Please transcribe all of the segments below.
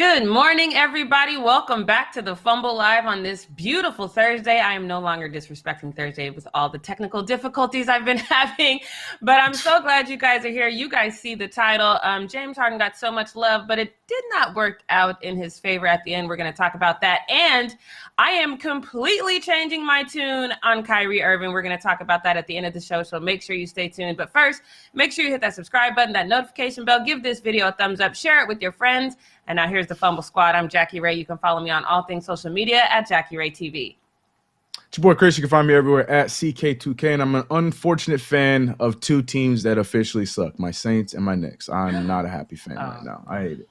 Good morning, everybody. Welcome back to the Fumble Live on this beautiful Thursday. I am no longer disrespecting Thursday with all the technical difficulties I've been having, but I'm so glad you guys are here. You guys see the title. James Harden got so much love, but it did not work out in his favor at the end. We're going to talk about that. And I am completely changing my tune on Kyrie Irving. We're going to talk about that at the end of the show, so make sure you stay tuned. But first, make sure you hit that subscribe button, that notification bell, give this video a thumbs up, share it with your friends. And now here's the Fumble Squad. I'm Jackie Ray. You can follow me on all things social media at Jackie Ray TV. It's your boy Chris. You can find me everywhere at CK2K. And I'm an unfortunate fan of two teams that officially suck, my Saints and my Knicks. I'm not a happy fan right now. I hate it.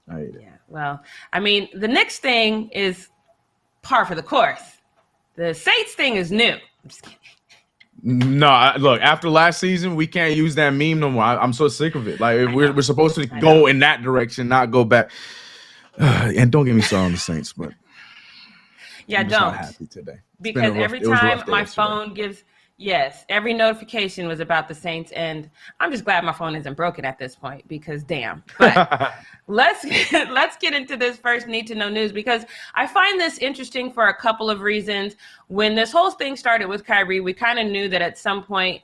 Yeah, well, I mean, the Knicks thing is par for the course. The Saints thing is new. I'm just kidding. No, look, after last season, we can't use that meme no more. I'm so sick of it. Like, we're supposed to go in that direction, not go back. And don't get me started on the Saints, but yeah, I'm just not happy today. Because every time my phone gives, every notification was about the Saints, and I'm just glad my phone isn't broken at this point because damn. But let's get into this first need to know news, because I find this interesting for a couple of reasons. When this whole thing started with Kyrie, we kind of knew that at some point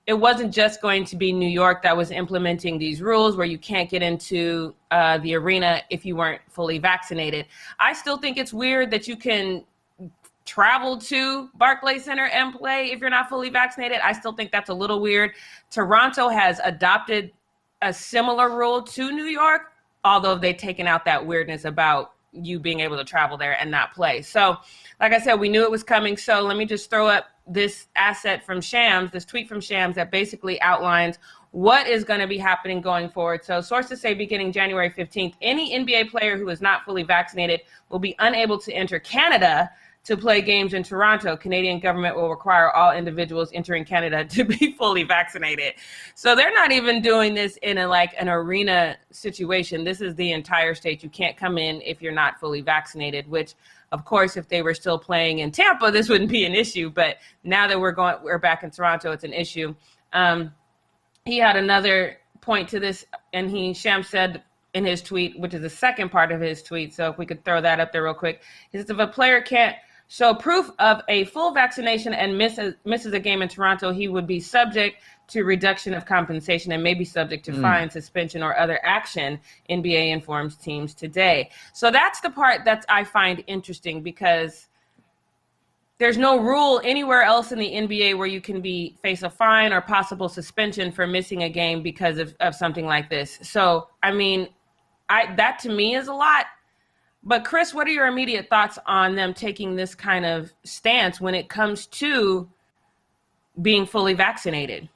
it wasn't just going to be New York that was implementing these rules where you can't get into the arena if you weren't fully vaccinated. I still think it's weird that you can travel to Barclays Center and play if you're not fully vaccinated. I still think that's a little weird. Toronto has adopted a similar rule to New York, although they've taken out that weirdness about you being able to travel there and not play. So, like I said, we knew it was coming. So let me just throw up this asset from Shams, this tweet from Shams that basically outlines what is going to be happening going forward. So sources say beginning January 15th, any NBA player who is not fully vaccinated will be unable to enter Canada to play games in Toronto. Canadian government will require all individuals entering Canada to be fully vaccinated. So they're not even doing this in an arena situation. This is the entire state. You can't come in if you're not fully vaccinated, which of course, if they were still playing in Tampa, this wouldn't be an issue. But now that we're back in Toronto, it's an issue. He had another point to this, and Shams said in his tweet, which is the second part of his tweet. So if we could throw that up there real quick. He says, if a player can't show proof of a full vaccination and misses a game in Toronto, he would be subject to reduction of compensation and may be subject to fine, suspension, or other action, NBA informs teams today. So that's the part that I find interesting, because there's no rule anywhere else in the NBA where you can face a fine or possible suspension for missing a game because of something like this. So, I mean, that to me is a lot. But Chris, what are your immediate thoughts on them taking this kind of stance when it comes to being fully vaccinated?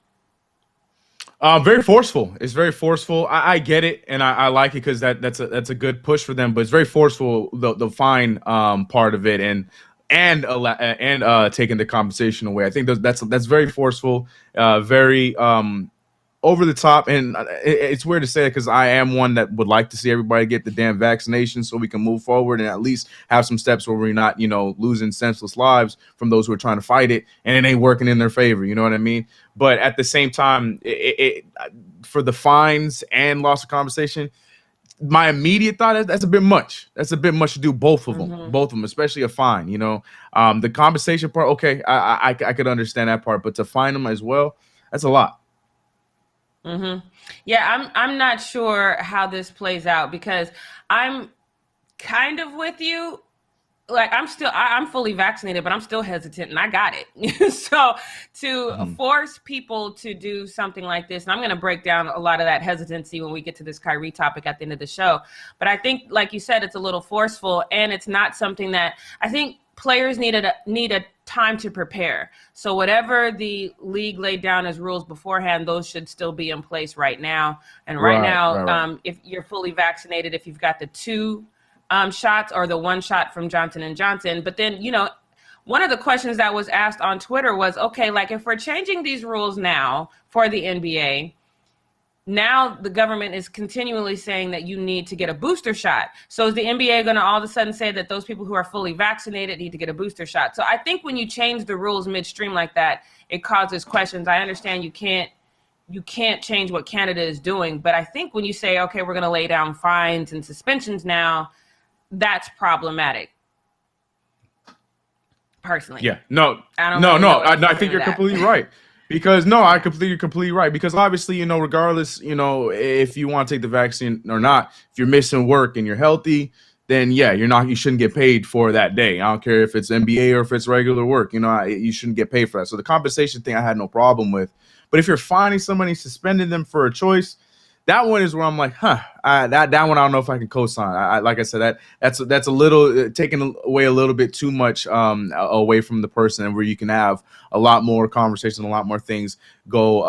Very forceful. It's very forceful. I get it, and I like it because that's a good push for them. But it's very forceful, the fine part of it, and taking the compensation away. I think that's very forceful, very over the top, and it's weird to say it because I am one that would like to see everybody get the damn vaccination so we can move forward and at least have some steps where we're not, losing senseless lives from those who are trying to fight it, and it ain't working in their favor. You know what I mean? But at the same time, for the fines and loss of compensation, my immediate thought is that's a bit much. That's a bit much to do both of them, especially a fine. The compensation part, okay, I could understand that part, but to fine them as well, that's a lot. Yeah, I'm not sure how this plays out, because I'm kind of with you. Like, I'm fully vaccinated, but I'm still hesitant, and I got it. So to force people to do something like this, and I'm going to break down a lot of that hesitancy when we get to this Kyrie topic at the end of the show. But I think, like you said, it's a little forceful, and it's not something that I think players need a time to prepare. So whatever the league laid down as rules beforehand, those should still be in place right now. And right now, if you're fully vaccinated, if you've got the 2 shots or the 1 shot from Johnson & Johnson. But then, one of the questions that was asked on Twitter was, okay, like, if we're changing these rules now for the NBA, now the government is continually saying that you need to get a booster shot. So is the NBA going to all of a sudden say that those people who are fully vaccinated need to get a booster shot? So I think when you change the rules midstream like that, it causes questions. I understand you can't you can't change what Canada is doing. But I think when you say, okay, we're going to lay down fines and suspensions now, that's problematic. Personally. Yeah. I think you're completely right. Because I completely right. Because obviously, regardless, if you want to take the vaccine or not, if you're missing work and you're healthy, then you shouldn't get paid for that day. I don't care if it's NBA or if it's regular work, you shouldn't get paid for that. So the compensation thing I had no problem with. But if you're fining somebody, suspending them for a choice, that one is where I'm like, that one I don't know if I can co-sign. Like I said, that's a little taking away a little bit too much away from the person, and where you can have a lot more conversation, a lot more things go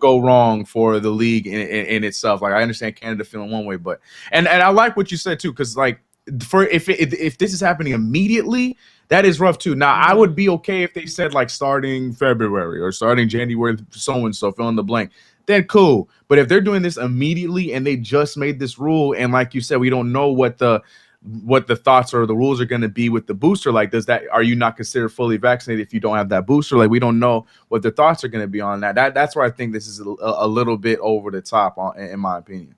wrong for the league in itself. Like I understand Canada feeling one way, but and I like what you said too, because like if this is happening immediately, that is rough too. Now I would be okay if they said like starting February or starting January, so and so, fill in the blank. Then cool. But if they're doing this immediately and they just made this rule, and like you said, we don't know what the thoughts or the rules are going to be with the booster. Like, are you not considered fully vaccinated if you don't have that booster? Like, we don't know what their thoughts are going to be on that. That's where I think this is a little bit over the top, in my opinion.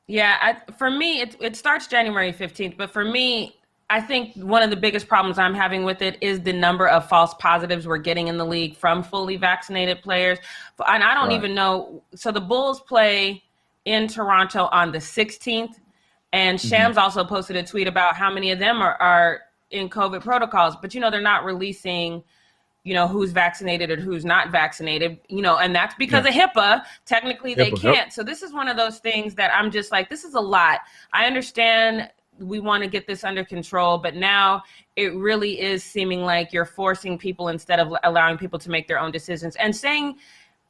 Yeah, for me, it starts January 15th. But for me, I think one of the biggest problems I'm having with it is the number of false positives we're getting in the league from fully vaccinated players. And I don't even know. So the Bulls play in Toronto on the 16th. And Shams also posted a tweet about how many of them are in COVID protocols. But, they're not releasing, who's vaccinated or who's not vaccinated, and that's because of HIPAA. Technically, they can't. Yep. So this is one of those things that I'm just like, this is a lot. I understand we want to get this under control, but now it really is seeming like you're forcing people instead of allowing people to make their own decisions. And saying,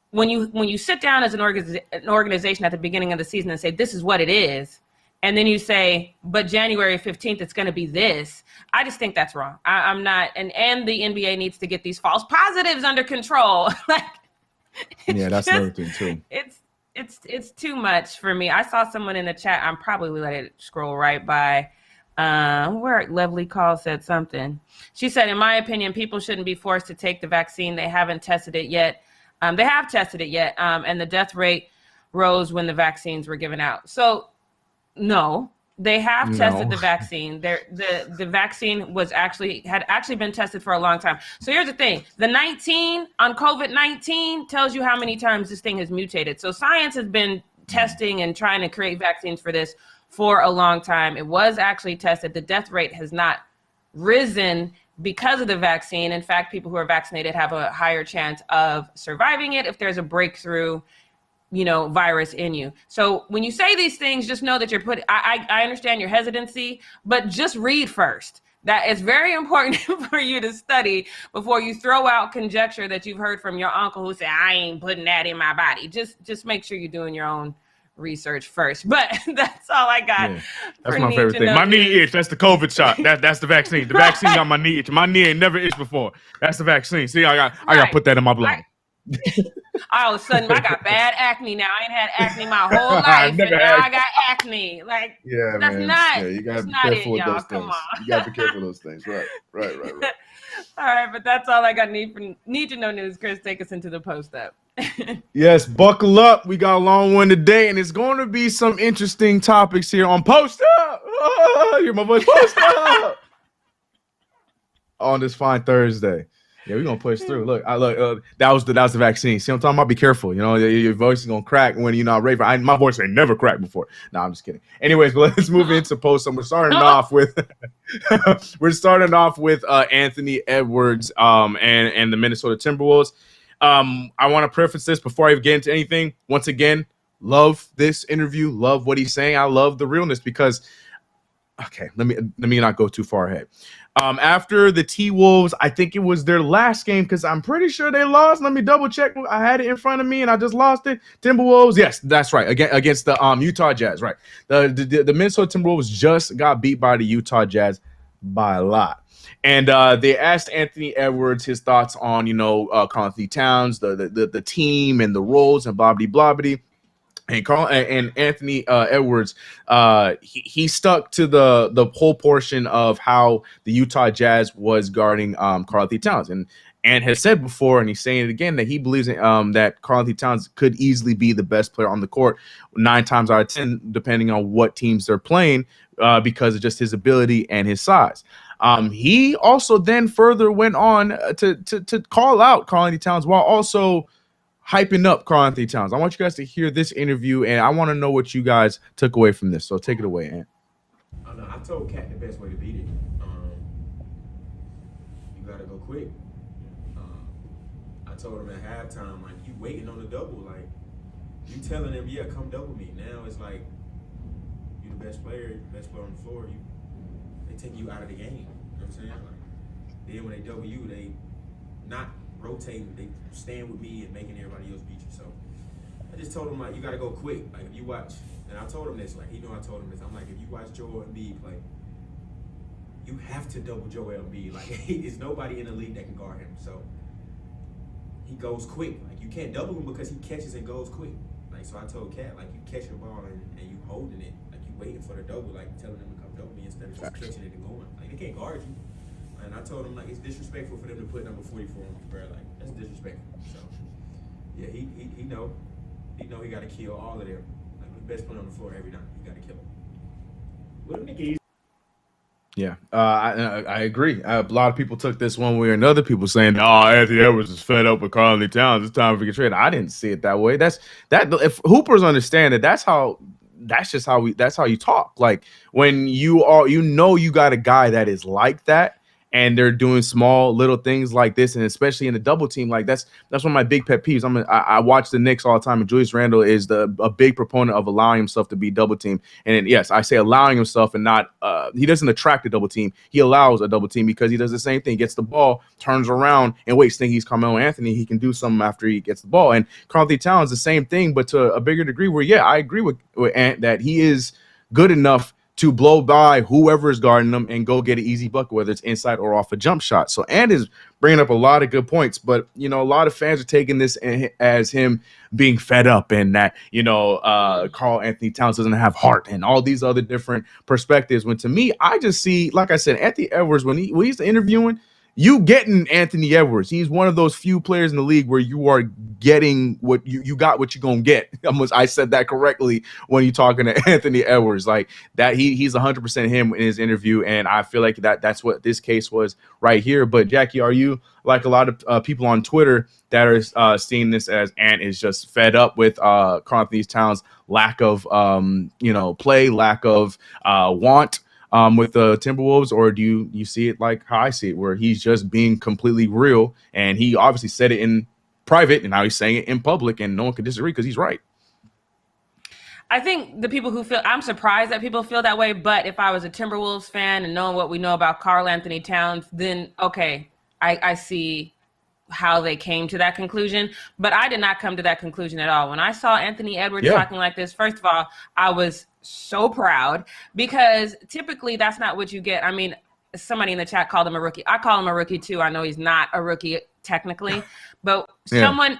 when you sit down as an organization at the beginning of the season and say, this is what it is, and then you say, but January 15th, it's going to be this. I just think that's wrong. I'm not, and the NBA needs to get these false positives under control. That's another thing too. It's too much for me. I saw someone in the chat. I'm probably let it scroll right by. Where Lovely Call said something. She said, in my opinion, people shouldn't be forced to take the vaccine. They haven't tested it yet. They have tested it yet. And the death rate rose when the vaccines were given out. So no, they have tested the vaccine. The vaccine had actually been tested for a long time. So here's the thing. The 19 on COVID-19 tells you how many times this thing has mutated. So science has been testing and trying to create vaccines for this for a long time. It was actually tested. The death rate has not risen because of the vaccine. In fact, people who are vaccinated have a higher chance of surviving it if there's a breakthrough virus in you. So when you say these things, just know that I understand your hesitancy, but just read first. That is very important for you to study before you throw out conjecture that you've heard from your uncle who said, I ain't putting that in my body. Just make sure you're doing your own research first. But that's all I got. Yeah, that's my favorite thing. My knee itch, that's the COVID shot. That's the vaccine. The vaccine got my knee itch. My knee ain't never itched before. That's the vaccine. See, I got to put that in my blood. All of a sudden, I got bad acne now. I ain't had acne my whole life, and now I got acne. Like, that's man. not. You gotta be careful with those things. You gotta be careful with those things. Right. All right, but that's all I got. Need to know news. Chris, take us into the post up. Yes, buckle up. We got a long one today, and it's going to be some interesting topics here on Post Up. Oh, hear my voice, Post Up on this fine Thursday. Yeah, we're gonna push through. Look, that was the vaccine. See what I'm talking about? Be careful. Your voice is gonna crack when you're not ready. My voice ain't never cracked before. No, I'm just kidding. Anyways, but let's move into post. We're starting off with Anthony Edwards and the Minnesota Timberwolves. I want to preface this before I get into anything. Once again, love this interview. Love what he's saying. I love the realness because. Okay, let me not go too far ahead. After the T-Wolves, I think it was their last game because I'm pretty sure they lost. Let me double check. I had it in front of me and I just lost it. Timberwolves, yes, that's right. Against the Utah Jazz, right? The Minnesota Timberwolves just got beat by the Utah Jazz by a lot. And they asked Anthony Edwards his thoughts on, KarlAnthony Towns, the team and the roles and blah, blah, blah, blah. And Anthony Edwards, he stuck to the whole portion of how the Utah Jazz was guarding KarlAnthony Towns, and has said before, and he's saying it again, that he believes that KarlAnthony Towns could easily be the best player on the court 9 times out of 10, depending on what teams they're playing, because of just his ability and his size. He also then further went on to call out KarlAnthony Towns while also hyping up KarlAnthony Towns. I want you guys to hear this interview, and I want to know what you guys took away from this. So take it away, Ant. I told Cat the best way to beat it. You got to go quick. I told him at halftime, like, you waiting on the double. Like, you telling him, yeah, come double me. Now it's like, you the best player on the floor. They take you out of the game. You know what I'm saying? Like, then when they double you, they not rotating, they stand with me and making everybody else beat you. So I just told him, like, you got to go quick. Like, if you watch, and I told him this, like, he knew I told him this. I'm like, if you watch Joel Embiid play, you have to double Joel Embiid. Like, there's nobody in the league that can guard him. So he goes quick. Like, you can't double him because he catches and goes quick. Like, so I told Cat, like, you catch the ball and you holding it. Like, you waiting for the double, like, telling them to come double me instead of just catching it and going. Like, they can't guard you. And I told him, like, it's disrespectful for them to put number 44 on me, bro. Like, that's disrespectful. So, yeah, he know. He know he got to kill all of them. Like, the best player on the floor every night, he got to kill them. What make it easy? Yeah, I agree. A lot of people took this one way or another. People saying, "Oh, Anthony Edwards is fed up with KarlAnthony Towns. It's time for a trade." I didn't see it that way. If Hoopers understand it, that's how you talk. Like, when you got a guy that is like that, and they're doing small little things like this, and especially in a double team, like that's one of my big pet peeves. I watch the Knicks all the time, and Julius Randle is a big proponent of allowing himself to be double team. And yes, I say allowing himself, and not he doesn't attract a double team. He allows a double team because he does the same thing. He gets the ball, turns around, and waits. Thinking he's Carmelo Anthony, he can do something after he gets the ball. And KarlAnthony Towns the same thing, but to a bigger degree. Where I agree with Ant that he is good enough to blow by whoever is guarding them and go get an easy bucket, whether it's inside or off a jump shot. So Ant is bringing up a lot of good points, but, a lot of fans are taking this as him being fed up and that, KarlAnthony Towns doesn't have heart and all these other different perspectives. When to me, I just see, like I said, Anthony Edwards, when he's interviewing, you getting Anthony Edwards. He's one of those few players in the league where you are getting what you got what you're going to get. I said that correctly when you're talking to Anthony Edwards. Like that, he's 100% him in his interview, and I feel like that's what this case was right here. But Jackie, are you like a lot of people on Twitter that are seeing this as Ant is just fed up with KarlAnthony Towns' lack of play, lack of want with the Timberwolves, or do you see it like how I see it, where he's just being completely real, and he obviously said it in private, and now he's saying it in public, and no one can disagree because he's right? I think I'm surprised that people feel that way, but if I was a Timberwolves fan and knowing what we know about KarlAnthony Towns, then okay, I see how they came to that conclusion, but I did not come to that conclusion at all. When I saw Anthony Edwards talking like this, first of all, I was so proud, because typically that's not what you get. I mean, somebody in the chat called him a rookie. I call him a rookie too. I know he's not a rookie technically, but someone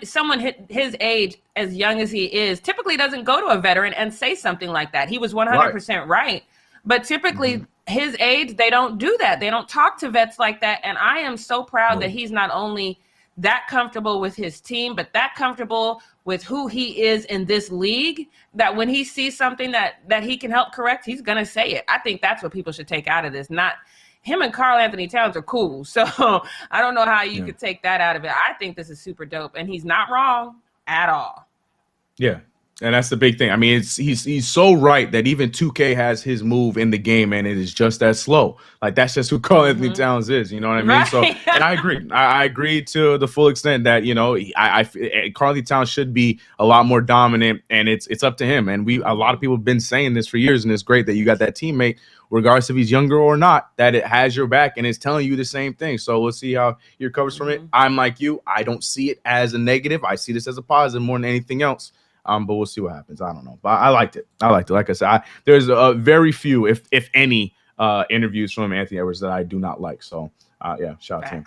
his age, as young as he is, typically doesn't go to a veteran and say something like that. He was 100% right. But typically his age, they don't do that. They don't talk to vets like that. And I am so proud that he's not only that comfortable with his team, but that comfortable with who he is in this league, that when he sees something that he can help correct, he's going to say it. I think that's what people should take out of this. Not him and KarlAnthony Towns are cool. So I don't know how you could take that out of it. I think this is super dope, and he's not wrong at all. Yeah. And that's the big thing. I mean, he's so right that even 2K has his move in the game, and it is just that slow. Like, that's just who KarlAnthony Towns is. You know what I mean? Right. So, and I agree. I agree to the full extent that KarlAnthony Towns should be a lot more dominant, and it's up to him. And a lot of people have been saying this for years, and it's great that you got that teammate, regardless if he's younger or not, that it has your back and is telling you the same thing. So we'll see how he recovers from it. I'm like you. I don't see it as a negative. I see this as a positive more than anything else. But we'll see what happens. I don't know. But I liked it. Like I said, there's very few, if any, interviews from Anthony Edwards that I do not like. So, shout out to him.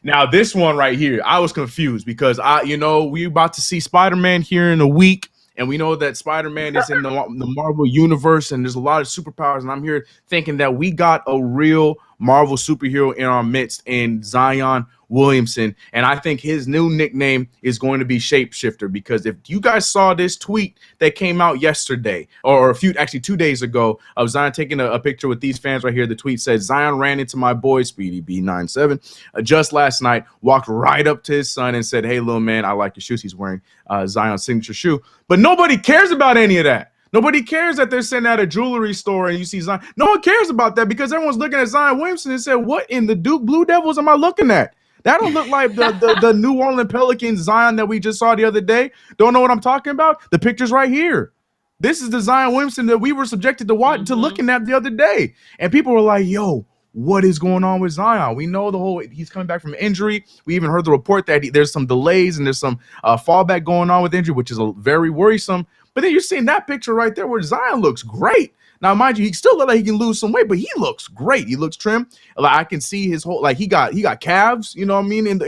Now, this one right here, I was confused because we about to see Spider-Man here in a week. And we know that Spider-Man is in the Marvel universe and there's a lot of superpowers. And I'm here thinking that we got a real Marvel superhero in our midst in Zion Williamson. And I think his new nickname is going to be Shapeshifter, because if you guys saw this tweet that came out yesterday or 2 days ago of Zion taking a picture with these fans right here, the tweet says, Zion ran into my boy Speedy B97 just last night, walked right up to his son and said, hey, little man, I like your shoes. He's wearing Zion's signature shoe. But nobody cares about any of that. Nobody cares that they're sitting at a jewelry store and you see Zion. No one cares about that because everyone's looking at Zion Williamson and said, what in the Duke Blue Devils am I looking at? That don't look like the New Orleans Pelicans Zion that we just saw the other day. Don't know what I'm talking about? The picture's right here. This is the Zion Williamson that we were subjected to to looking at the other day. And people were like, yo, what is going on with Zion? We know he's coming back from injury. We even heard the report that there's some delays and there's some fallback going on with injury, which is very worrisome. But then you're seeing that picture right there where Zion looks great. Now, mind you, he still looks like he can lose some weight, but he looks great. He looks trim. Like I can see his whole, like he got calves. You know what I mean? And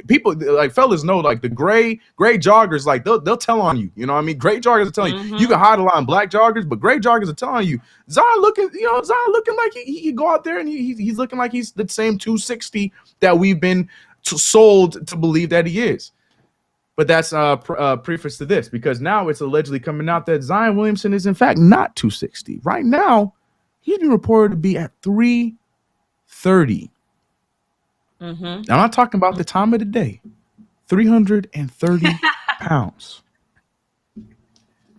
people like fellas know, like the gray joggers, like they'll tell on you. You know what I mean? Gray joggers are telling you. You can hide a lot in black joggers, but gray joggers are telling you. Zion looking like he can go out there and he's looking like he's the same 260 that we've been sold to believe that he is. But that's preface to this, because now it's allegedly coming out that Zion Williamson is, in fact, not 260. Right now, he's been reported to be at 330. I'm not talking about the time of the day. 330 pounds.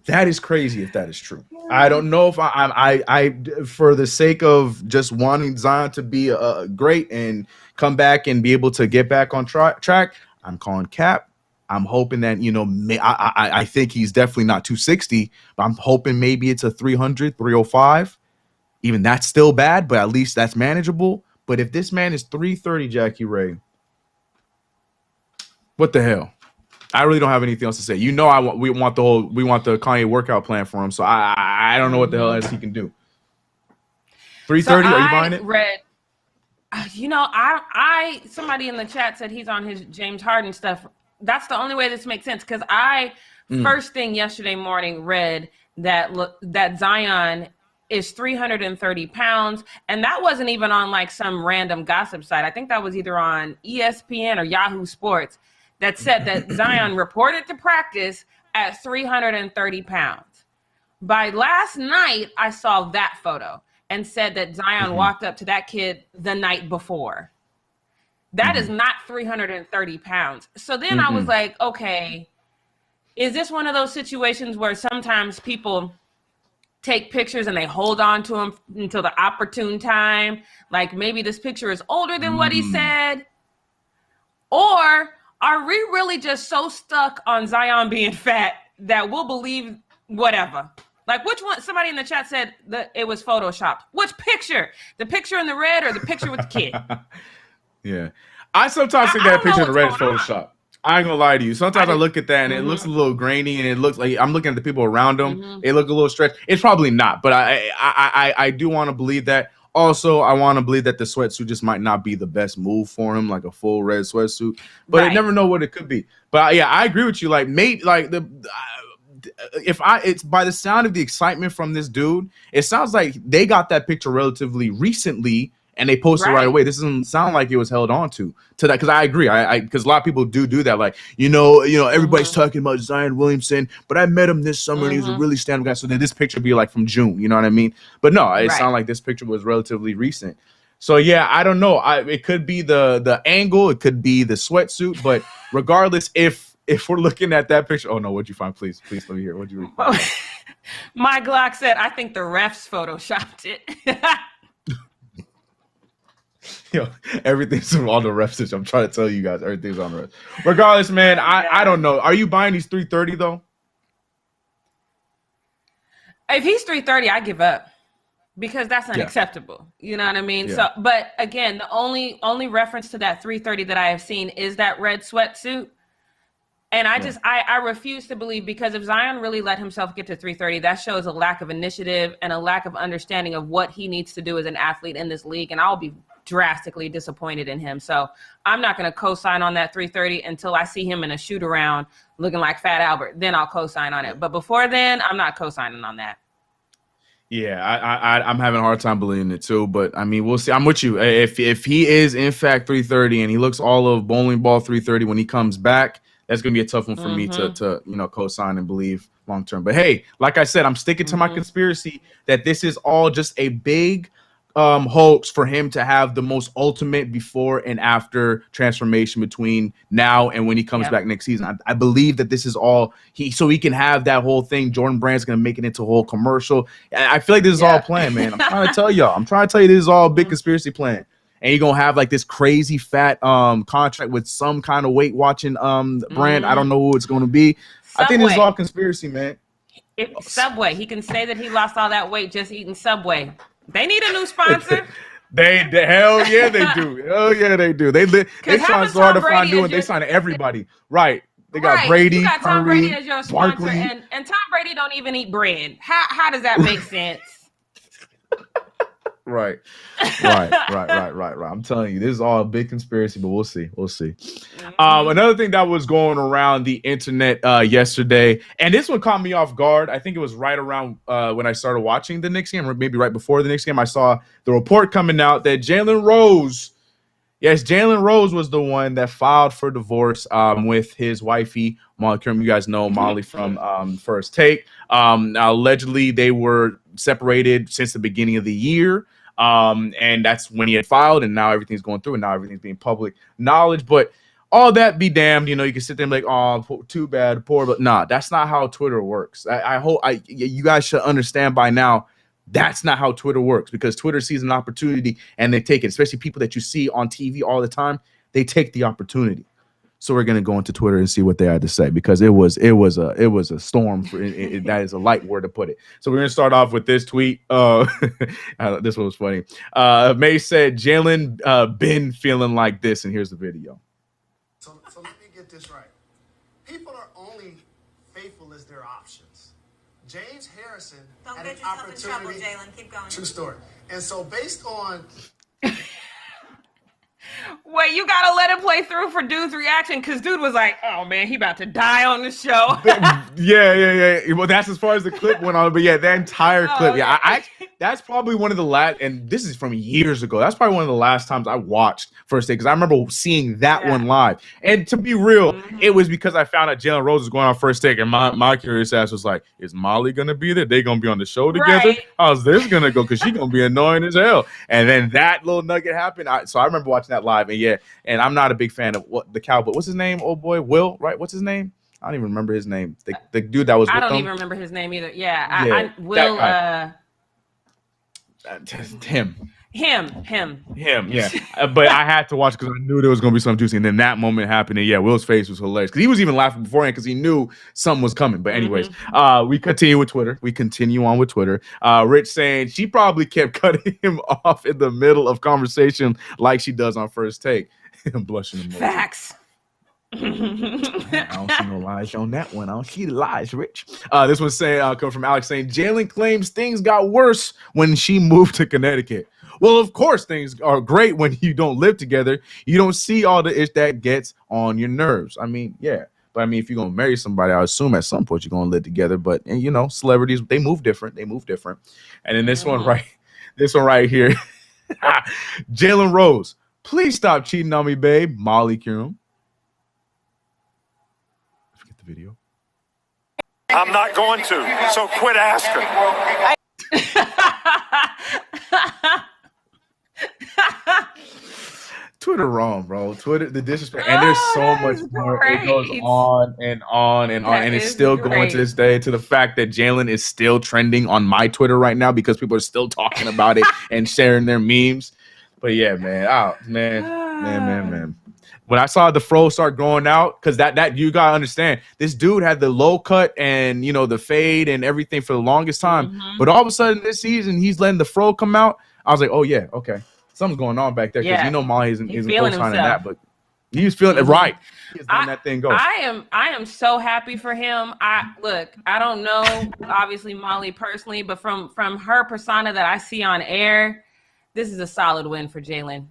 That is crazy if that is true. I don't know if I for the sake of just wanting Zion to be great and come back and be able to get back on track, I'm calling cap. I'm hoping that, I think he's definitely not 260, but I'm hoping maybe it's a 300, 305. Even that's still bad, but at least that's manageable. But if this man is 330, Jackie Ray, what the hell? I really don't have anything else to say. We want the Kanye workout plan for him, so I don't know what the hell else he can do. 330, are you buying it? Somebody in the chat said he's on his James Harden stuff. That's the only way this makes sense, because I first thing yesterday morning read that Zion is 330 pounds, and that wasn't even on like some random gossip site. I think that was either on ESPN or Yahoo Sports that said that Zion reported to practice at 330 pounds. By last night, I saw that photo and said that Zion walked up to that kid the night before. That is not 330 pounds. So then I was like, okay, is this one of those situations where sometimes people take pictures and they hold on to them until the opportune time? Like maybe this picture is older than what he said. Or are we really just so stuck on Zion being fat that we'll believe whatever? Like which one? Somebody in the chat said that it was photoshopped. Which picture? The picture in the red or the picture with the kid? Yeah. I sometimes think that picture in the red is Photoshop. I ain't gonna lie to you. Sometimes I look at that and it looks a little grainy and it looks like I'm looking at the people around him. They look a little stretched. It's probably not, but I do want to believe that. Also, I want to believe that the sweatsuit just might not be the best move for him, like a full red sweatsuit. But I never know what it could be. But yeah, I agree with you. Like maybe like it's by the sound of the excitement from this dude, it sounds like they got that picture relatively recently and they posted right away. This doesn't sound like it was held on to that, because I agree. Because a lot of people do that. Like, everybody's talking about Zion Williamson, but I met him this summer and he was a really stand-up guy. So then this picture be like from June, you know what I mean? But no, it sounded like this picture was relatively recent. So yeah, I don't know. It could be the angle, it could be the sweatsuit, but regardless, if we're looking at that picture, oh no, what'd you find? Please let me hear. What'd you read? My Glock said, I think the refs photoshopped it. Everything's on the refs. I'm trying to tell you guys, everything's on the refs. Regardless, man, I don't know. Are you buying these 330 though? If he's 330, I give up, because that's unacceptable. You know what I mean? Yeah. So, but again, the only reference to that 330 that I have seen is that red sweatsuit. And I refuse to believe, because if Zion really let himself get to 330, that shows a lack of initiative and a lack of understanding of what he needs to do as an athlete in this league. And I'll be drastically disappointed in him. So I'm not going to co-sign on that 330 until I see him in a shoot around looking like Fat Albert. Then I'll co-sign on it. But before then, I'm not co-signing on that. Yeah, I'm having a hard time believing it too, but I mean, we'll see. I'm with you. If he is in fact 330 and he looks all of bowling ball 330 when he comes back, that's gonna be a tough one for me to co-sign and believe long term. But hey, like I said, I'm sticking to my conspiracy that this is all just a big hoax for him to have the most ultimate before and after transformation between now and when he comes back next season. I believe that this is all so he can have that whole thing. Jordan Brand's gonna make it into a whole commercial. I feel like this is all planned, man. I'm trying to tell y'all. This is all a big conspiracy plan. And you're gonna have like this crazy fat contract with some kind of Weight Watching brand. I don't know who it's gonna be. Subway. I think this is all conspiracy, man. Subway. He can say that he lost all that weight just eating Subway. They need a new sponsor. They hell yeah they do. Hell yeah they do. They trying so hard to find new, and they sign everybody. Right. They got Brady. You got Tom Curry, Brady as your sponsor, Barkley. and Tom Brady don't even eat bread. How does that make sense? Right. I'm telling you, this is all a big conspiracy, but we'll see. Another thing that was going around the internet yesterday, and this one caught me off guard. I think it was right around when I started watching the Knicks game, or maybe right before the Knicks game. I saw the report coming out that Jalen Rose was the one that filed for divorce with his wifey, Molly Krum. You guys know Molly from First Take. Allegedly, they were separated since the beginning of the year. And that's when he had filed, and now everything's going through, and now everything's being public knowledge. But all that be damned, you can sit there and be like, oh, too bad, poor. But nah, that's not how Twitter works. I hope you guys should understand by now that's not how Twitter works, because Twitter sees an opportunity and they take it, especially people that you see on TV all the time. They take the opportunity. So we're gonna go into Twitter and see what they had to say, because it was a storm. That is a light word to put it. So we're gonna start off with this tweet. This one was funny. May said Jalen been feeling like this, and here's the video. So let me get this right. People are only faithful as their options. James Harrison Don't had get an yourself in opportunity. trouble, Jalen. Keep going. True story. And so based on Wait, you gotta let it play through for dude's reaction, because dude was like, "Oh man, he about to die on the show." Yeah. Well, that's as far as the clip went on, but yeah, that entire clip. Yeah, I that's probably one of the last, and this is from years ago. That's probably one of the last times I watched First Take, because I remember seeing that one live. And to be real, it was because I found out Jalen Rose was going on First Take, and my curious ass was like, "Is Molly gonna be there? They gonna be on the show together? Right. How's this gonna go? Because she gonna be annoying as hell." And then that little nugget happened. So I remember watching that live, and yeah, and I'm not a big fan of the cowboy. What's his name? Old boy, Will, right? What's his name? I don't even remember his name. The dude that was with I don't them. even remember his name either. I will. Him. Yeah. But I had to watch because I knew there was going to be something juicy. And then that moment happened. And yeah, Will's face was hilarious, because he was even laughing beforehand because he knew something was coming. But anyways, we continue with Twitter. Rich saying she probably kept cutting him off in the middle of conversation like she does on First Take. I'm blushing. Facts. I don't see no lies on that one. I don't see the lies, Rich. This one saying, come from Alex saying, Jalen claims things got worse when she moved to Connecticut. Well, of course, things are great when you don't live together. You don't see all the ish that gets on your nerves. I mean, yeah. But I mean, if you're going to marry somebody, I assume at some point you're going to live together. But, and, celebrities, they move different. And then this one right here. Jalen Rose, please stop cheating on me, babe. Molly Krum. Video. I'm not going to, so quit asking. Twitter wrong, bro. Twitter, the disrespect, and there's so much more. It goes on and on and on, and it's still going to this day, to the fact that Jalen is still trending on my Twitter right now because people are still talking about it and sharing their memes. But yeah, man. When I saw the fro start growing out, because that you gotta understand, this dude had the low cut and the fade and everything for the longest time. But all of a sudden this season, he's letting the fro come out. I was like, oh yeah, okay, something's going on back there, because Molly isn't co-signing that, but he was feeling it right. He's letting that thing go. I am so happy for him. I don't know, obviously Molly personally, but from her persona that I see on air, this is a solid win for Jalen.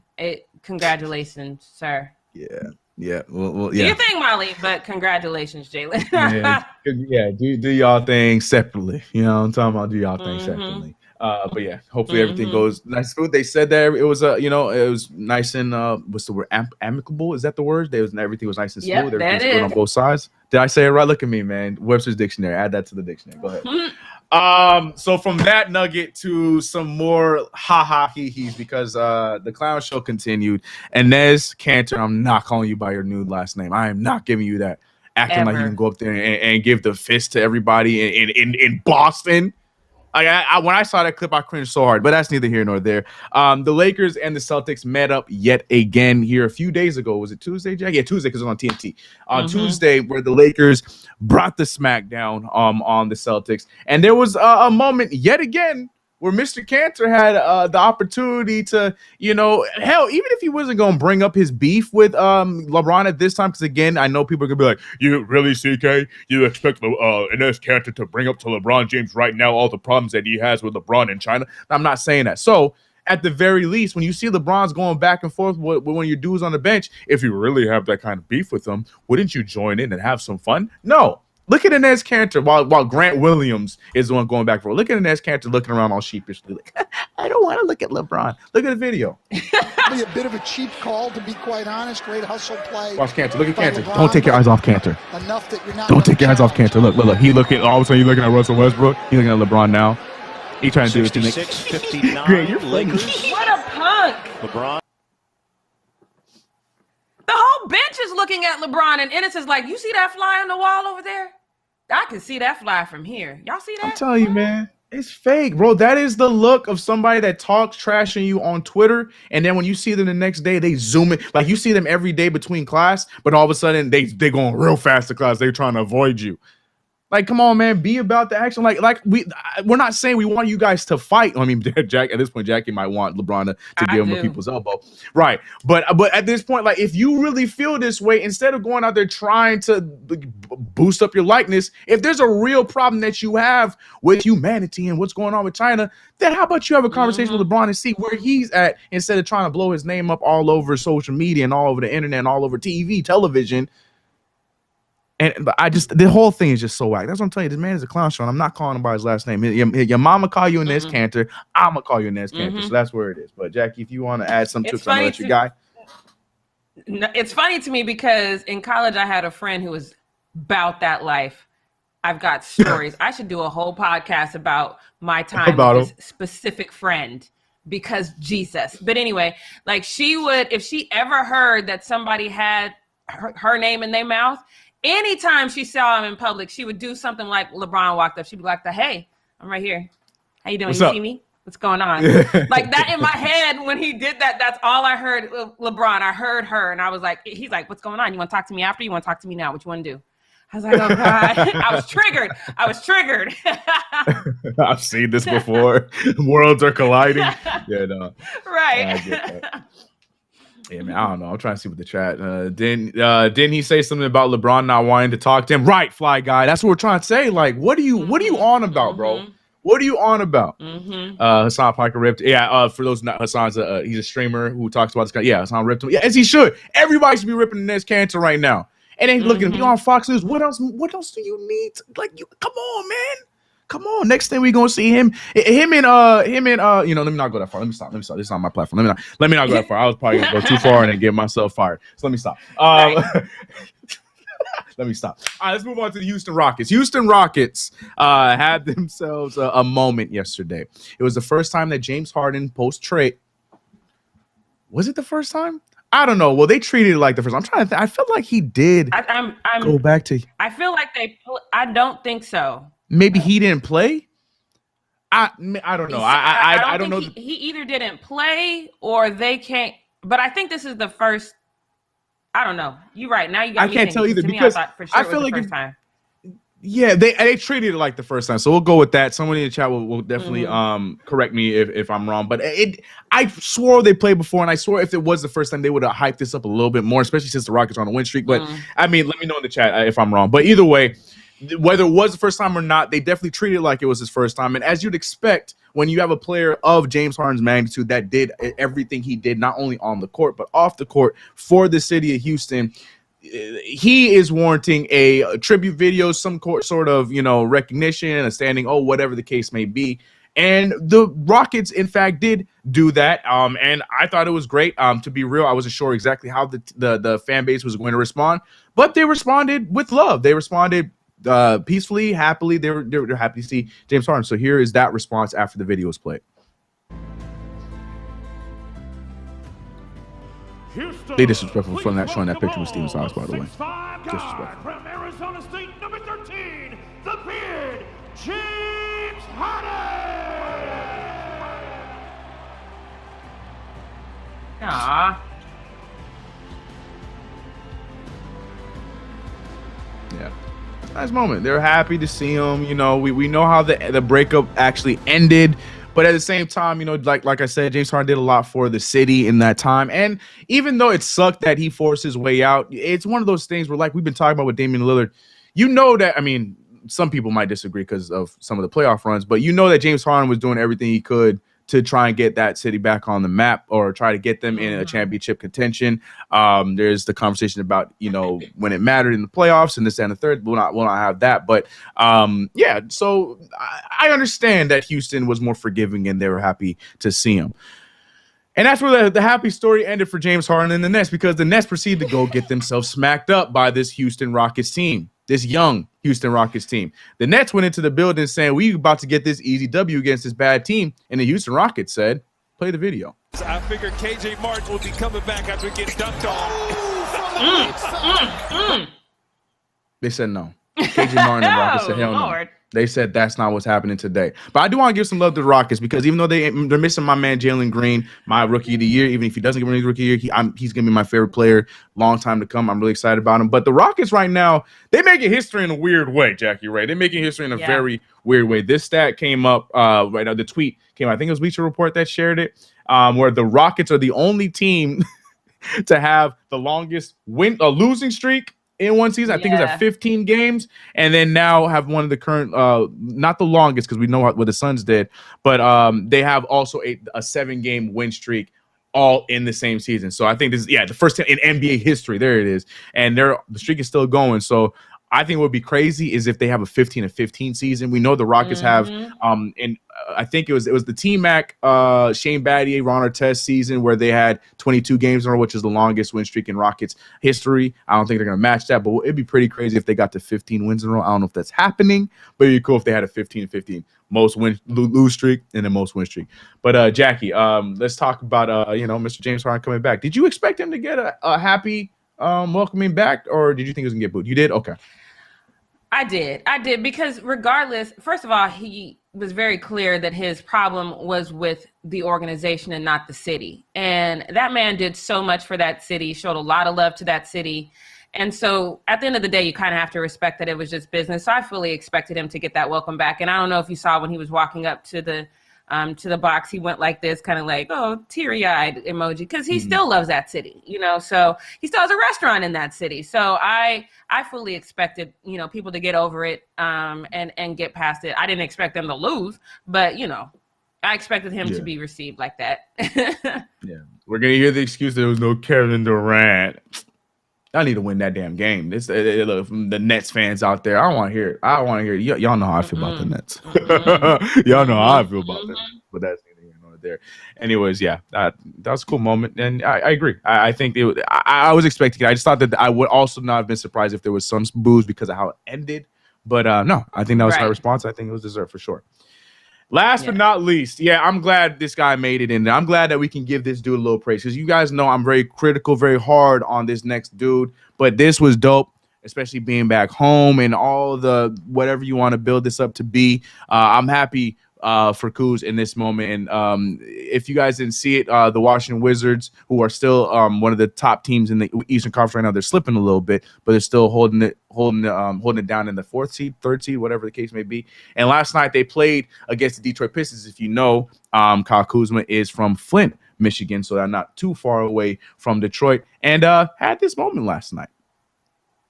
Congratulations, sir. Yeah. Well, Do your thing, Molly, but congratulations, Jalen. yeah. Do y'all thing separately. You know what I'm talking about? Do y'all thing separately. But yeah, hopefully everything goes nice. They said that it was it was nice and what's the word? Amicable? Is that the word? Everything was nice and smooth. Yep, Everything's good on both sides. Did I say it right? Look at me, man. Webster's dictionary. Add that to the dictionary. Go ahead. So from that nugget to some more he-he's because the clown show continued. Enes Kanter, I'm not calling you by your new last name. I am not giving you that. Acting like you can go up there and give the fist to everybody in Boston. When I saw that clip, I cringed so hard, but that's neither here nor there. The Lakers and the Celtics met up yet again here a few days ago. Was it Tuesday, Jack? Yeah, Tuesday, because it was on TNT. On Tuesday, where the Lakers brought the smackdown on the Celtics. And there was a moment yet again where Mr. Kanter had the opportunity to, hell, even if he wasn't going to bring up his beef with LeBron at this time, because again, I know people are going to be like, you really, CK? You expect Enes Kanter to bring up to LeBron James right now all the problems that he has with LeBron in China? I'm not saying that. So, at the very least, when you see LeBron's going back and forth with one of your dudes on the bench, if you really have that kind of beef with them, wouldn't you join in and have some fun? No. Look at Enes Kanter while Grant Williams is the one going back for. Look at Enes Kanter looking around all sheepishly. Like, I don't want to look at LeBron. Look at the video. Probably a bit of a cheap call, to be quite honest. Great hustle play. Watch Kanter. Look at Kanter. Don't take your eyes off Kanter. Enough that you're not. Don't take your eyes off Kanter. Look. He looking. All of a sudden, you looking at Russell Westbrook. He looking at LeBron now. He trying to do it. 66-59. Lakers. What a punk. LeBron. The whole bench is looking at LeBron, and Enes is like, you see that fly on the wall over there? I can see that fly from here. Y'all see that? I'm telling you, man. It's fake, bro. That is the look of somebody that talks trash on you on Twitter, and then when you see them the next day, they zoom in. Like, you see them every day between class, but all of a sudden, they going real fast to class. They're trying to avoid you. Like, come on, man, be about the action. We're not saying we want you guys to fight. I mean, Jack, at this point, Jackie might want LeBron to give him a people's elbow, right? But at this point, like, if you really feel this way, instead of going out there trying to boost up your likeness, if there's a real problem that you have with humanity and what's going on with China, then how about you have a conversation with LeBron and see where he's at instead of trying to blow his name up all over social media and all over the internet and all over television. But the whole thing is just so whack. That's what I'm telling you. This man is a clown show, and I'm not calling him by his last name. Your mama call you Enes Kanter. I'm going to call you Enes Kanter. So that's where it is. But, Jackie, if you want to add something to it, I'm going to let you guy. No, it's funny to me because in college, I had a friend who was about that life. I've got stories. I should do a whole podcast about my time with this specific friend because Jesus. But anyway, like she would, if she ever heard that somebody had her name in their mouth, anytime she saw him in public, she would do something like LeBron walked up. She'd be like, hey, I'm right here. How you doing? What's you up? See me? What's going on? Like that in my head when he did that, that's all I heard. LeBron, I heard her. And I was like, he's like, what's going on? You want to talk to me after? You want to talk to me now? What you want to do? I was like, oh, God. I was triggered. I've seen this before. Worlds are colliding. Yeah, no. Right. I get that. Yeah, man, I don't know. I'm trying to see what the chat. Didn't he say something about LeBron not wanting to talk to him? Right, Fly Guy. That's what we're trying to say. Like, what are you on about, bro? What are you on about? Hassan Piker ripped. Yeah, for those not Hassan's he's a streamer who talks about this guy. Yeah, Hassan ripped him. Yeah, as he should. Everybody should be ripping Enes Kanter right now. And then looking at you on Fox News. What else do you need? Come on, man. Come on. Next thing we gonna see him and let me not go that far. Let me stop. This is not my platform. Let me not go that far. I was probably gonna go too far and then get myself fired. So let me stop. Let me stop. All right, let's move on to the Houston Rockets. Houston Rockets had themselves a moment yesterday. It was the first time that James Harden post-trade. Was it the first time? I don't know. Well, they treated it like the first. I'm trying to think. I felt like he did go back to. I feel like I don't think so. Maybe he didn't play. I don't know. I don't know. He either didn't play or they can't. But I think this is the first. I don't know. You're right. Now you got. I can't tell either because I feel like time. Yeah, they treated it like the first time. So we'll go with that. Someone in the chat will definitely correct me if I'm wrong. But I swore they played before, and I swore if it was the first time, they would have hyped this up a little bit more, especially since the Rockets are on a win streak. But I mean, let me know in the chat if I'm wrong. But either way, whether it was the first time or not, they definitely treated it like it was his first time. And as you'd expect, when you have a player of James Harden's magnitude that did everything he did, not only on the court, but off the court for the city of Houston, he is warranting a tribute video, some sort of, recognition, a standing, whatever the case may be. And the Rockets, in fact, did do that. And I thought it was great. To be real, I wasn't sure exactly how the fan base was going to respond, but they responded with love. They responded peacefully, happily. They're happy to see James Harden. So here is that response after the video was played. Houston, They disrespectful for not showing that picture with Steven Silas, by the way. Disrespectful. From Arizona State, number 13, the Beard, James Harden. Aww. Yeah. Nice moment. They're happy to see him. We know how the breakup actually ended. But at the same time, like I said, James Harden did a lot for the city in that time. And even though it sucked that he forced his way out, it's one of those things where, like we've been talking about with Damian Lillard, that, some people might disagree because of some of the playoff runs, but that James Harden was doing everything he could to try and get that city back on the map or try to get them in a championship contention. There's the conversation about, when it mattered in the playoffs and this and the third. We'll not have that. But so I understand that Houston was more forgiving and they were happy to see him. And that's where the happy story ended for James Harden and the Nets, because the Nets proceeded to go get themselves smacked up by this Houston Rockets team. This young Houston Rockets team. The Nets went into the building saying, we about to get this easy W against this bad team. And the Houston Rockets said, play the video. I figured KJ Martin will be coming back after he gets dunked on. They said no. KJ Martin and Rockets said, hell no. They said that's not what's happening today. But I do want to give some love to the Rockets, because even though they're missing my man Jalen Green, my rookie of the year, even if he doesn't get me rookie of the year, he's going to be my favorite player long time to come. I'm really excited about him. But the Rockets right now, they're making history in a weird way, Jackie Ray. They're making history in a very weird way. This stat came up right now. The tweet came out. I think it was Bleacher Report that shared it, where the Rockets are the only team to have the longest losing streak in one season. I think it was at 15 games, and then now have one of the current, not the longest because we know what the Suns did, but they have also a 7-game win streak all in the same season. So I think this is the first time in NBA history. There it is, and the streak is still going. So I think what would be crazy is if they have a 15-15 season. We know the Rockets have, and I think it was the T-Mac, Shane Battier, Ron Artest season where they had 22 games in a row, which is the longest win streak in Rockets history. I don't think they're going to match that, but it'd be pretty crazy if they got to 15 wins in a row. I don't know if that's happening, but it'd be cool if they had a 15-15 most lose streak and then most win streak. But Jackie, let's talk about Mr. James Harden coming back. Did you expect him to get a happy welcoming back, or did you think he was going to get booed? You did? Okay. I did, because regardless, first of all, he was very clear that his problem was with the organization and not the city. And that man did so much for that city, showed a lot of love to that city. And so at the end of the day, you kind of have to respect that it was just business. So I fully expected him to get that welcome back. And I don't know if you saw when he was walking up to the box, he went like this, kind of like, teary-eyed emoji, because he still loves that city, so he still has a restaurant in that city. So I fully expected, people to get over it and get past it. I didn't expect them to lose, but, I expected him to be received like that. We're going to hear the excuse there was no Kevin Durant. I need to win that damn game. Look, from the Nets fans out there, I don't want to hear it. I want to hear it. Y'all know how I feel about the Nets. Y'all know how I feel about that. But that's neither here nor there. Anyways, that was a cool moment, and I agree. I think I was expecting it. I just thought that I would also not have been surprised if there was some boos because of how it ended. But no, I think that was my response. I think it was deserved for sure. Last but not least, I'm glad this guy made it in there. I'm glad that we can give this dude a little praise, because you guys know I'm very critical, very hard on this next dude. But this was dope, especially being back home and all the whatever you want to build this up to be. I'm happy for Kuz in this moment. And if you guys didn't see it, the Washington Wizards, who are still one of the top teams in the Eastern Conference right now, they're slipping a little bit, but they're still holding it down in the 4th seed, 3rd seed, whatever the case may be. And last night they played against the Detroit Pistons. If you know, Kyle Kuzma is from Flint, Michigan, so they're not too far away from Detroit, and had this moment last night.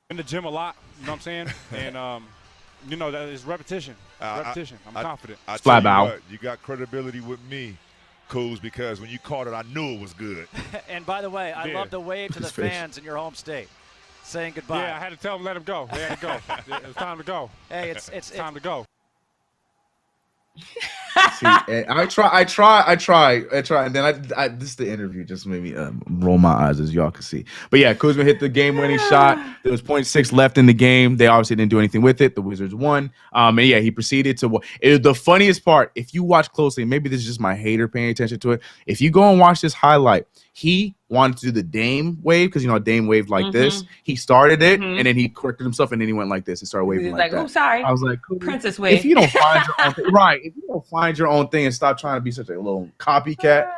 In the gym a lot, you know what I'm saying? And You know, that is repetition. Repetition. I'm confident. I Fly tell bow. you what, you got credibility with me, Kuz, because when you called it, I knew it was good. And by the way, I love the wave to the fans in your home state, saying goodbye. Yeah, I had to tell them let him go. They had to go. It's time to go. Hey, it's time to go. See, I try, and then I this is the interview just made me roll my eyes, as y'all can see. But yeah, Kuzma hit the game-winning shot. There was 0.6 left in the game. They obviously didn't do anything with it. The Wizards won. And yeah, he proceeded to. The funniest part, if you watch closely, maybe this is just my hater paying attention to it. If you go and watch this highlight, he wanted to do the Dame wave because Dame waved like this. He started it and then he corrected himself and then he went like this and started waving like that. Oh, sorry. I was like, Princess wave. If you don't find your own thing, right? If you don't find your own thing and stop trying to be such a little copycat.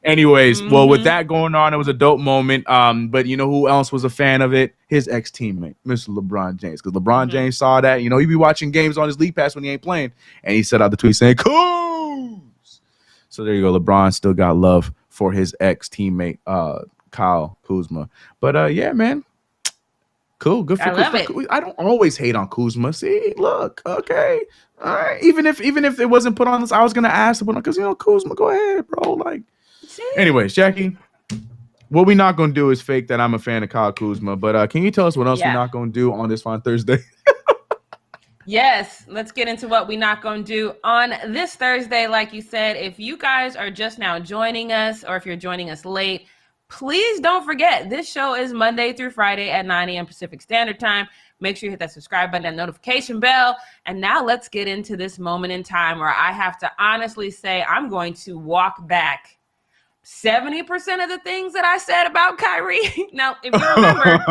Anyways, well, with that going on, it was a dope moment. But you know who else was a fan of it? His ex-teammate, Mr. LeBron James, because LeBron James saw that. He'd be watching games on his league pass when he ain't playing, and he set out the tweet saying, "Kuz." So there you go. LeBron still got love for his ex-teammate, Kyle Kuzma. But yeah, man, cool, good for Kuzma. I don't always hate on Kuzma. See, look, okay, all right. Even if it wasn't put on this, I was gonna ask to put on because Kuzma, go ahead, bro. Like, anyways, Jackie, what we not gonna do is fake that I'm a fan of Kyle Kuzma. But can you tell us what else we're not gonna do on this fine Thursday? Yes, let's get into what we're not going to do on this Thursday. Like you said, if you guys are just now joining us or if you're joining us late, please don't forget this show is Monday through Friday at 9 a.m. Pacific Standard Time. Make sure you hit that subscribe button and notification bell. And now let's get into this moment in time where I have to honestly say I'm going to walk back 70% of the things that I said about Kyrie. Now, if you remember,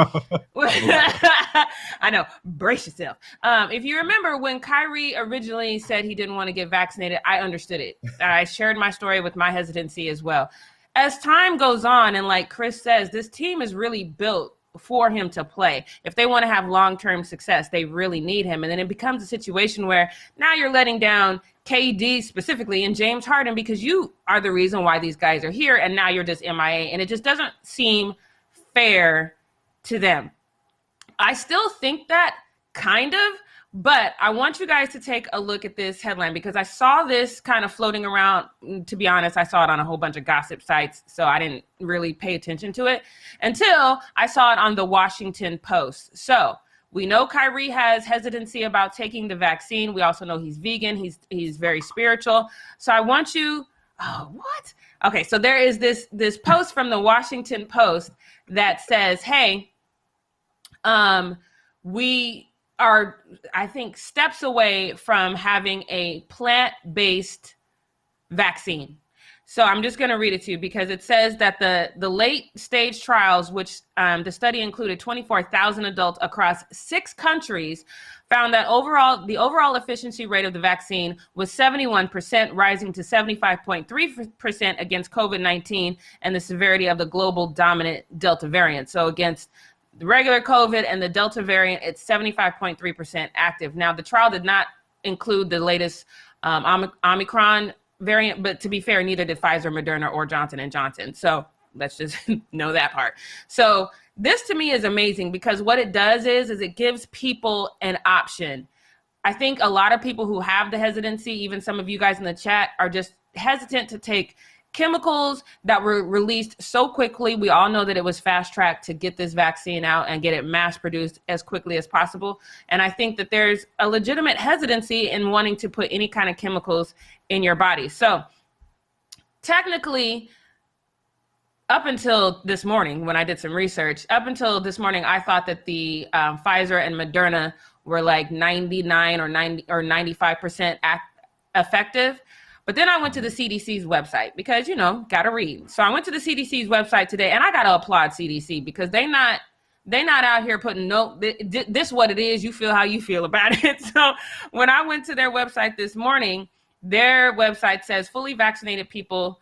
I know, brace yourself. If you remember when Kyrie originally said he didn't want to get vaccinated, I understood it. I shared my story with my hesitancy as well. As time goes on, and like Chris says, this team is really built for him to play. If they want to have long-term success, they really need him. And then it becomes a situation where now you're letting down KD specifically and James Harden because you are the reason why these guys are here, and now you're just MIA, and it just doesn't seem fair to them. I still think that kind of, but I want you guys to take a look at this headline because I saw this kind of floating around. To be honest, I saw it on a whole bunch of gossip sites, so I didn't really pay attention to it until I saw it on the Washington Post. So we know Kyrie has hesitancy about taking the vaccine. We also know he's vegan. He's very spiritual. So I want you, what? Okay, so there is this post from the Washington Post that says, hey, we are, I think, steps away from having a plant-based vaccine. So I'm just going to read it to you because it says that the late stage trials, which the study included 24,000 adults across 6 countries, found that the overall efficiency rate of the vaccine was 71%, rising to 75.3% against COVID-19 and the severity of the global dominant Delta variant. So against the regular COVID and the Delta variant, it's 75.3% active. Now, the trial did not include the latest Omicron variant, but to be fair, neither did Pfizer, Moderna, or Johnson & Johnson. So let's just know that part. So this to me is amazing because what it does is it gives people an option. I think a lot of people who have the hesitancy, even some of you guys in the chat, are just hesitant to take chemicals that were released so quickly. We all know that it was fast-tracked to get this vaccine out and get it mass-produced as quickly as possible. And I think that there's a legitimate hesitancy in wanting to put any kind of chemicals in your body. So technically, up until this morning, when I did some research, up until this morning, I thought that the Pfizer and Moderna were like 99 or 90 or 95% effective. But then I went to the CDC's website because, got to read. So I went to the CDC's website today, and I got to applaud CDC because they not out here putting this what it is. You feel how you feel about it. So when I went to their website this morning, their website says fully vaccinated people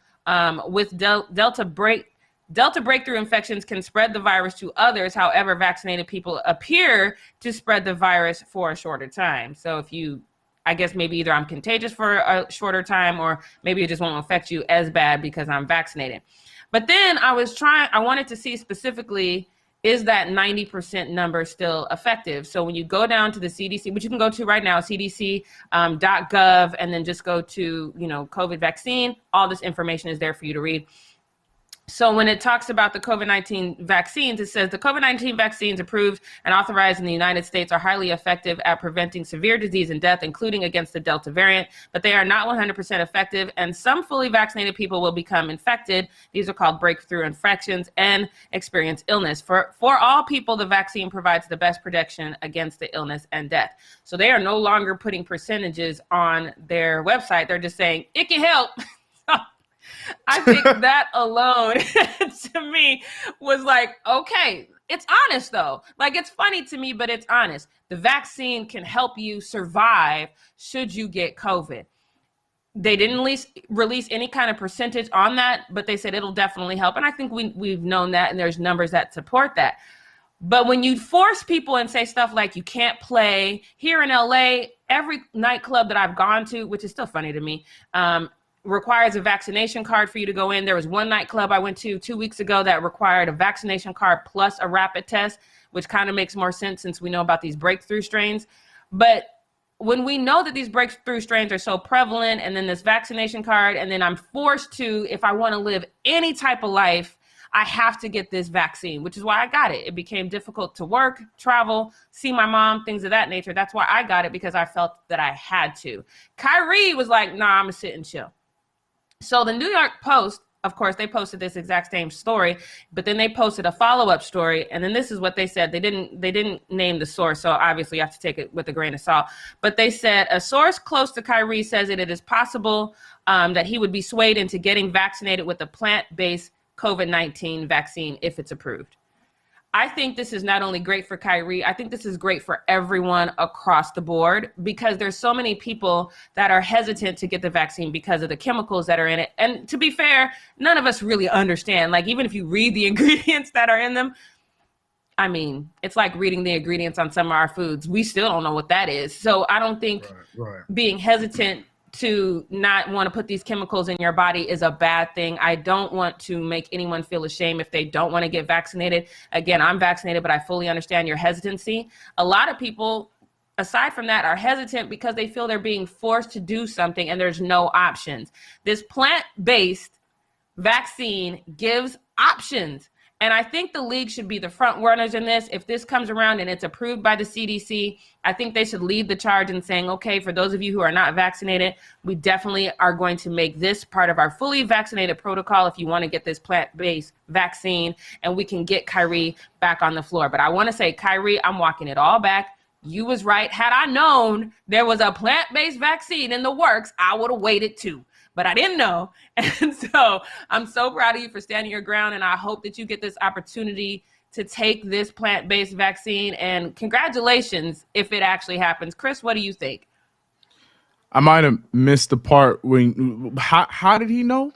with Delta breakthrough infections can spread the virus to others. However, vaccinated people appear to spread the virus for a shorter time. So I guess maybe either I'm contagious for a shorter time or maybe it just won't affect you as bad because I'm vaccinated. But then I wanted to see specifically is that 90% number still effective? So when you go down to the CDC, which you can go to right now, cdc.gov, and then just go to, COVID vaccine, all this information is there for you to read. So when it talks about the COVID-19 vaccines, it says the COVID-19 vaccines approved and authorized in the United States are highly effective at preventing severe disease and death, including against the Delta variant, but they are not 100% effective, and some fully vaccinated people will become infected. These are called breakthrough infections and experience illness. For all people, the vaccine provides the best protection against the illness and death. So they are no longer putting percentages on their website. They're just saying it can help. I think that alone to me was like, okay, it's honest though. Like, it's funny to me, but it's honest. The vaccine can help you survive should you get COVID. They didn't release any kind of percentage on that, but they said it'll definitely help. And I think we've known that, and there's numbers that support that. But when you force people and say stuff like you can't play here in LA, every nightclub that I've gone to, which is still funny to me, requires a vaccination card for you to go in. There was one nightclub I went to 2 weeks ago that required a vaccination card plus a rapid test, which kind of makes more sense since we know about these breakthrough strains. But when we know that these breakthrough strains are so prevalent, and then this vaccination card, and then I'm forced to, if I want to live any type of life, I have to get this vaccine, which is why I got it. It became difficult to work, travel, see my mom, things of that nature. That's why I got it, because I felt that I had to. Kyrie was like, nah, I'm gonna sit and chill. So the New York Post, of course, they posted this exact same story, but then they posted a follow-up story, and then this is what they said. They didn't name the source, so obviously you have to take it with a grain of salt. But they said a source close to Kyrie says that it is possible that he would be swayed into getting vaccinated with a plant-based COVID-19 vaccine if it's approved. I think this is not only great for Kyrie, I think this is great for everyone across the board, because there's so many people that are hesitant to get the vaccine because of the chemicals that are in it. And to be fair, none of us really understand. Like, even if you read the ingredients that are in them, I mean, it's like reading the ingredients on some of our foods. We still don't know what that is. So I don't think being hesitant to not want to put these chemicals in your body is a bad thing. I don't want to make anyone feel ashamed if they don't want to get vaccinated. Again, I'm vaccinated, but I fully understand your hesitancy. A lot of people, aside from that, are hesitant because they feel they're being forced to do something and there's no options. This plant-based vaccine gives options. And I think the league should be the front runners in this. If this comes around and it's approved by the CDC, I think they should lead the charge in saying, okay, for those of you who are not vaccinated, we definitely are going to make this part of our fully vaccinated protocol if you want to get this plant-based vaccine, and we can get Kyrie back on the floor. But I want to say, Kyrie, I'm walking it all back. You was right. Had I known there was a plant-based vaccine in the works, I would have waited too. But I didn't know. And so I'm so proud of you for standing your ground. And I hope that you get this opportunity to take this plant-based vaccine. And congratulations if it actually happens. Chris, what do you think? I might have missed the part when, how did he know?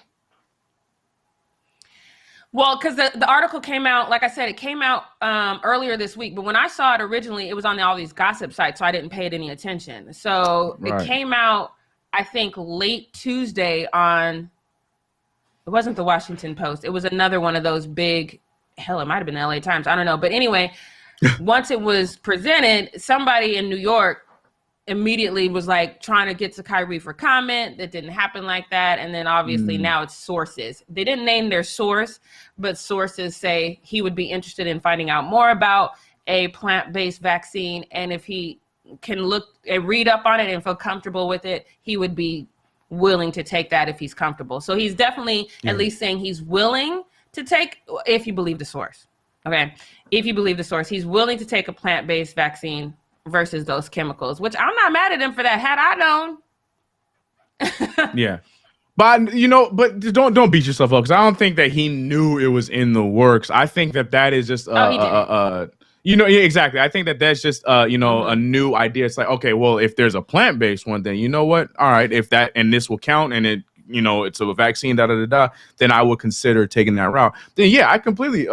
Well, because the article came out, like I said, it came out earlier this week. But when I saw it originally, it was on all these gossip sites, so I didn't pay it any attention. So It came out, I think, late Tuesday on, it wasn't the Washington Post. It was another one of those big, hell, it might have been the LA Times. I don't know. But anyway, once it was presented, somebody in New York immediately was like trying to get to Kyrie for comment. That didn't happen like that. And then obviously now it's sources. They didn't name their source, but sources say he would be interested in finding out more about a plant-based vaccine. And if he can look and read up on it and feel comfortable with it, he would be willing to take that if he's comfortable. So he's definitely at least saying he's willing to take, if you believe the source. Okay. If you believe the source, he's willing to take a plant-based vaccine versus those chemicals, which I'm not mad at him for that. Had I known. Yeah. But but don't beat yourself up, because I don't think that he knew it was in the works. I think that is just exactly. I think that that's just a new idea. It's like, okay, well, if there's a plant-based one, then you know what? All right, if that and this will count, and it it's a vaccine, then I would consider taking that route. Then yeah, I completely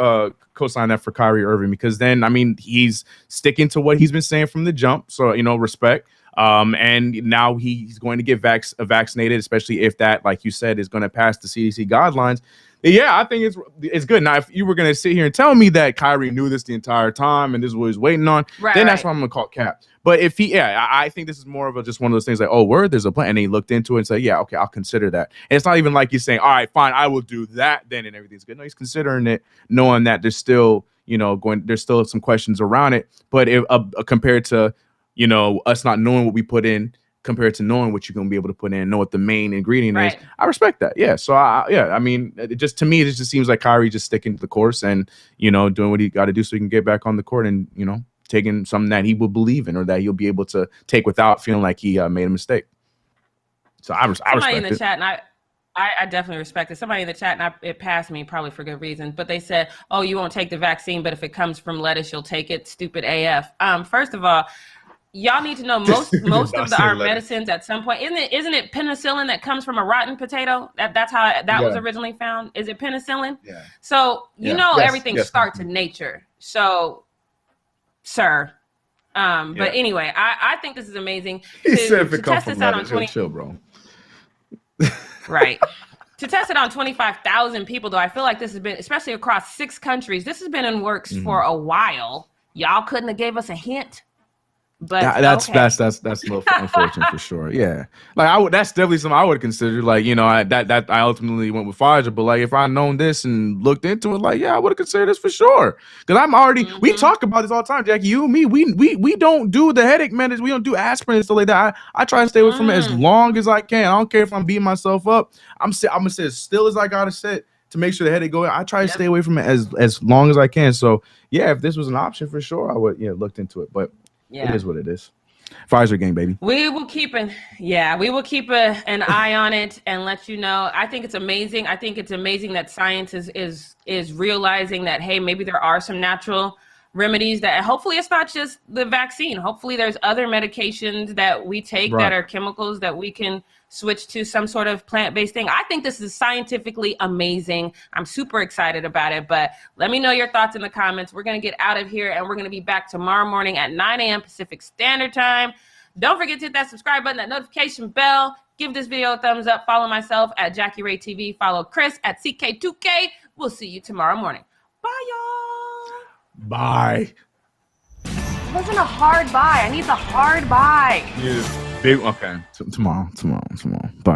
co-sign that for Kyrie Irving, because then he's sticking to what he's been saying from the jump. So respect. And now he's going to get vaccinated, especially if that, like you said, is going to pass the CDC guidelines. Yeah, I think it's good. Now, if you were going to sit here and tell me that Kyrie knew this the entire time and this is what he was waiting on, then that's why I'm going to call cap. But if I think this is more of just one of those things like, oh, word, there's a plan. And he looked into it and said, yeah, okay, I'll consider that. And it's not even like he's saying, all right, fine, I will do that then and everything's good. No, he's considering it, knowing that there's still, there's still some questions around it. But compared to, us not knowing what we put in, compared to knowing what you're going to be able to put in, know what the main ingredient is. I respect that. Yeah. So I mean, it just seems like Kyrie just sticking to the course and, doing what he got to do so he can get back on the court and, taking something that he will believe in or that he'll be able to take without feeling like he made a mistake. So I respect Somebody in the chat, and I definitely respect it. Somebody in the chat, and it passed me probably for good reason, but they said, oh, you won't take the vaccine, but if it comes from lettuce, you'll take it. Stupid AF. First of all, y'all need to know most of our medicines at some point. Isn't it penicillin that comes from a rotten potato? That's how that was originally found. Is it penicillin? Yeah. So everything starts in nature. So, sir. But anyway, I think this is amazing. He said if it comes from lettuce, chill, bro. Right. To test it on 25,000 people, though, I feel like this has been, especially across 6 countries, this has been in works for a while. Y'all couldn't have gave us a hint. But that's a little unfortunate for sure. Yeah, like that's definitely something I would consider. Like that I ultimately went with Pfizer, but like if I known this and looked into it, like I would have considered this for sure. Because I'm already we talk about this all the time, Jackie. You and me, we don't do the headache medicine. We don't do aspirin and stuff like that. I try to stay away from it as long as I can. I don't care if I'm beating myself up. I'm gonna sit as still as I gotta sit to make sure the headache goes. I try to stay away from it as long as I can. So yeah, if this was an option for sure, I would looked into it, but. Yeah. It is what it is. Pfizer game, baby. We will keep an eye on it and let you know. I think it's amazing. I think it's amazing that science is realizing that, hey, maybe there are some natural remedies that hopefully it's not just the vaccine. Hopefully there's other medications that we take that are chemicals that we can switch to some sort of plant-based thing. I think this is scientifically amazing. I'm super excited about it, but let me know your thoughts in the comments. We're going to get out of here and we're going to be back tomorrow morning at 9 a.m. Pacific Standard Time. Don't forget to hit that subscribe button, that notification bell. Give this video a thumbs up. Follow myself at Jackie Ray TV. Follow Chris at CK2K. We'll see you tomorrow morning. Bye, y'all. Bye. It wasn't a hard bye. I need the hard bye. Yeah. Big. Okay. Tomorrow. Bye.